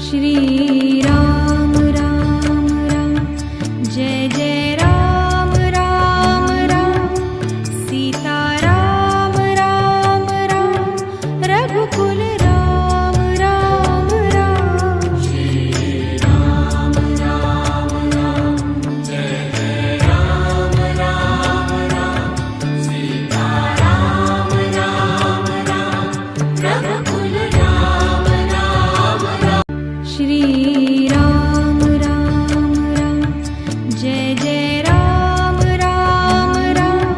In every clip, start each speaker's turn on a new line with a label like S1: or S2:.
S1: Shri Ram Ram Ram Jai Jai Ram Ram Ram Sita Ram Ram Ram Raghukul Ram Ram Ram
S2: Shri Ram Ram Ram Jai Jai Ram Ram Ram Sita Ram Ram Ram Raghukul Ram Ram Ram
S1: Shri Ram Ram Ram Jai Jai Ram Ram Ram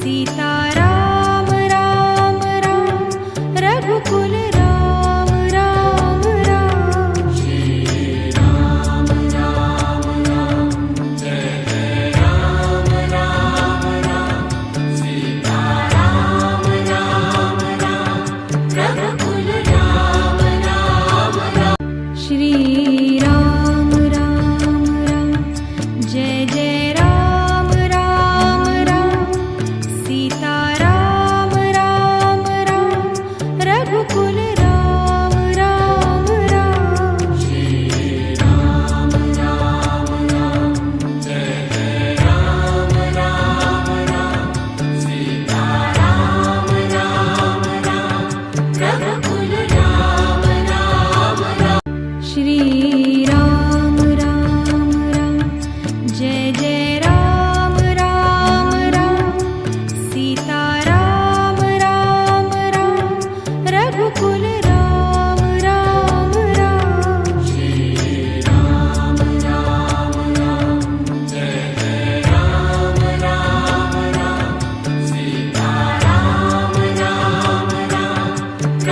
S1: Sita Ram Ram Ram Raghukul Ram Ram Ram
S2: Shri Ram Ram Ram Jai Jai Ram Ram Ram Sita Ram Ram Ram Raghukul Ram Ram Ram
S1: Shri Ram Ram Ram Jai Jai Ram Ram Ram Sita Ram Ram Ram Raghukul Ram Ram Ram
S2: Shri Ram Ram Ram Jai Jai Ram Ram Ram Sita Ram Ram Ram Raghukul Ram Ram Ram
S1: Shri Ram Ram Ram Jai Jai Ram Ram Ram Sita Ram Ram Ram Raghukul Ram Ram Ram
S2: Shri Ram Ram Ram Jai Jai Ram Ram Ram Sita Ram Ram Ram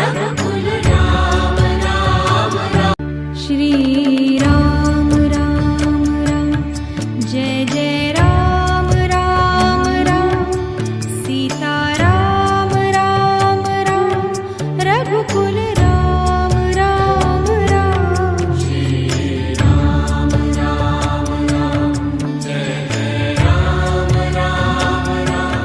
S2: Raghukul Ram Ram Ram
S1: Shri Ram Ram Ram Jai Jai Ram Ram Ram Sita Ram Ram Ram Raghukul Ram Ram Ram
S2: Shri Ram Ram Ram Jai Jai Ram Ram Ram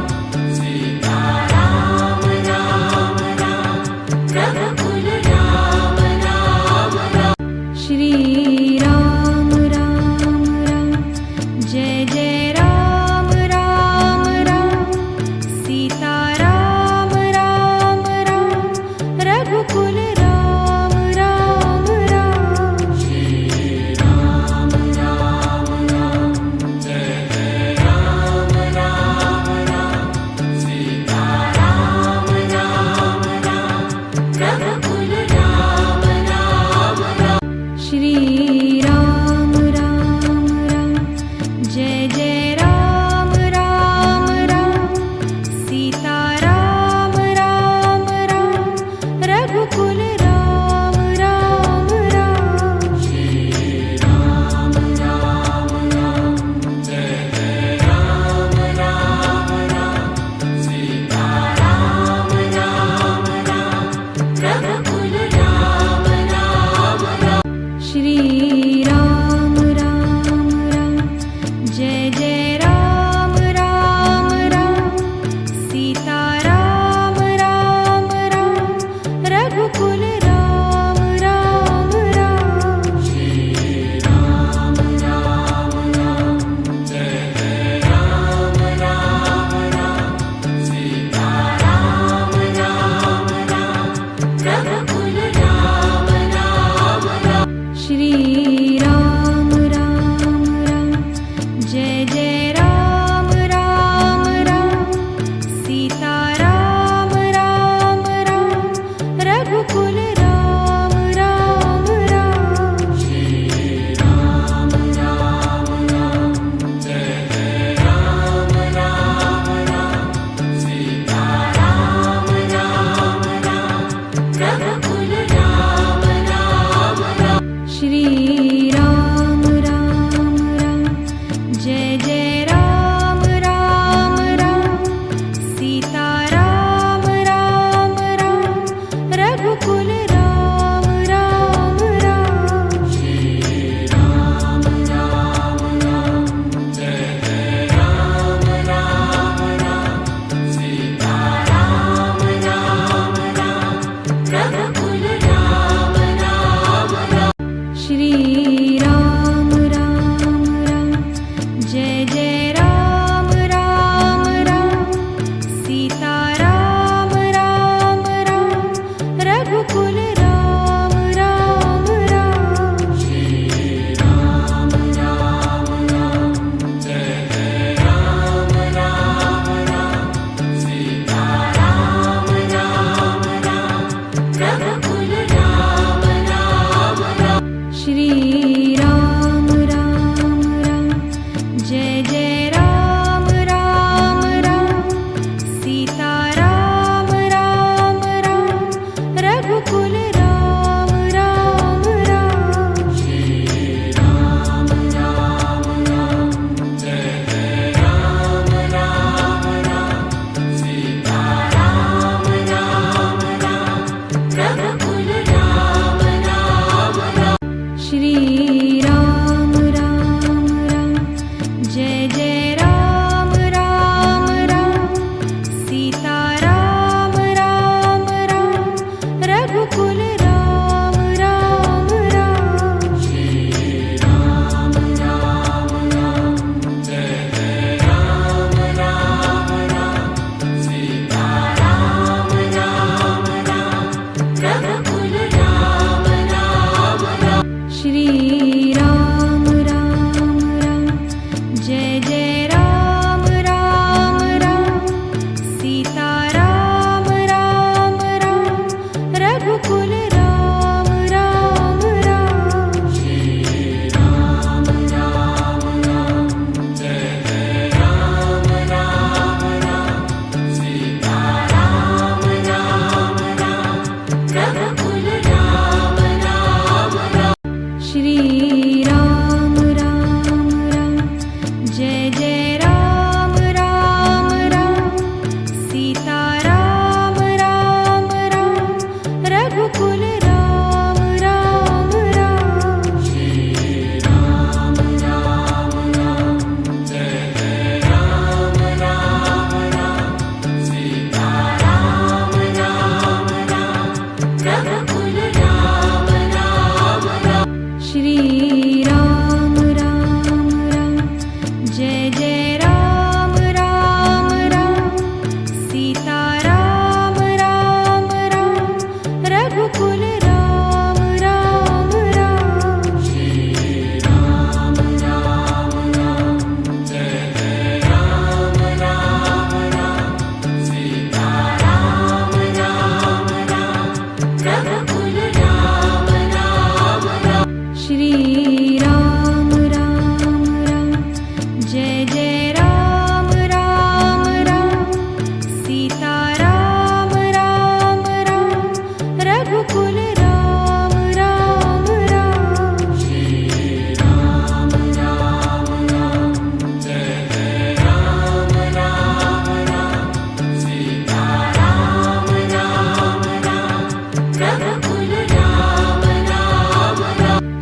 S2: Sita Ram Ram Ram Raghukul Ram Ram Ram
S1: Shri Ram Ram Ram Jai Jai Ram Ram Ram Sita Ram Ram Ram Raghukul Ram Ram Ram
S2: Shri Ram Ram Ram Jai Jai Ram Ram Ram Sita Ram Ram Ram Raghukul Ram Ram Ram
S1: Shri Ram Ram Ram Jai Jai Ram Ram Ram Sita Ram Ram Ram Raghukul Ram Ram Ram
S2: Shri Ram Ram Ram Jai Jai Ram Ram Ram Sita Ram Ram Ram Raghukul Ram Ram Ram
S1: Shri Ram Ram Ram Jai Jai Ram Ram Ram Sita Ram Ram Ram Raghukul Ram Ram Ram
S2: Shri Ram Ram Ram Jai Jai Ram Ram Ram Sita Ram Ram Ram Raghukul Ram Ram Ram
S1: Shri Ram Ram Ram Jai Jai Ram Ram Ram Sita Ram Ram Ram Raghukul Ram Ram Ram
S2: Shri Ram Ram Ram Jai Jai Ram Ram Ram Sita Ram Ram Ram Raghukul Ram Ram Ram
S1: Shri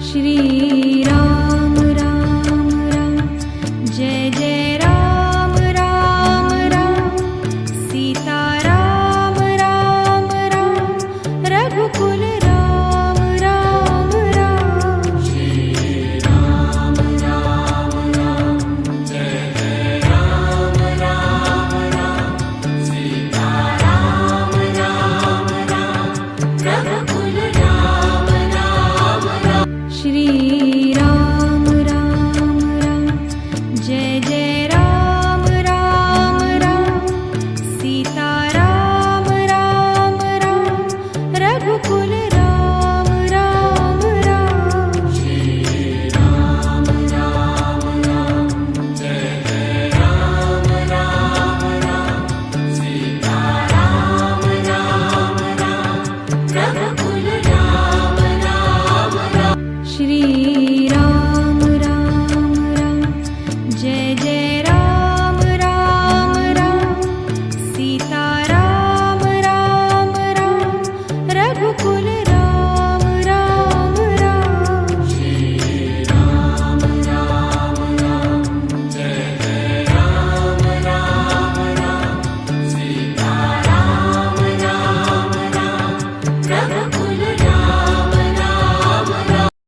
S1: Shri Ram Ram Ram Jai Jai Ram Ram Ram Sita Ram Ram Ram Raghukul Ram Ram Ram
S2: Shri Ram Ram Ram Jai Jai Ram Ram Ram Sita Ram Ram Ram Raghukul Ram Ram Ram
S1: Shri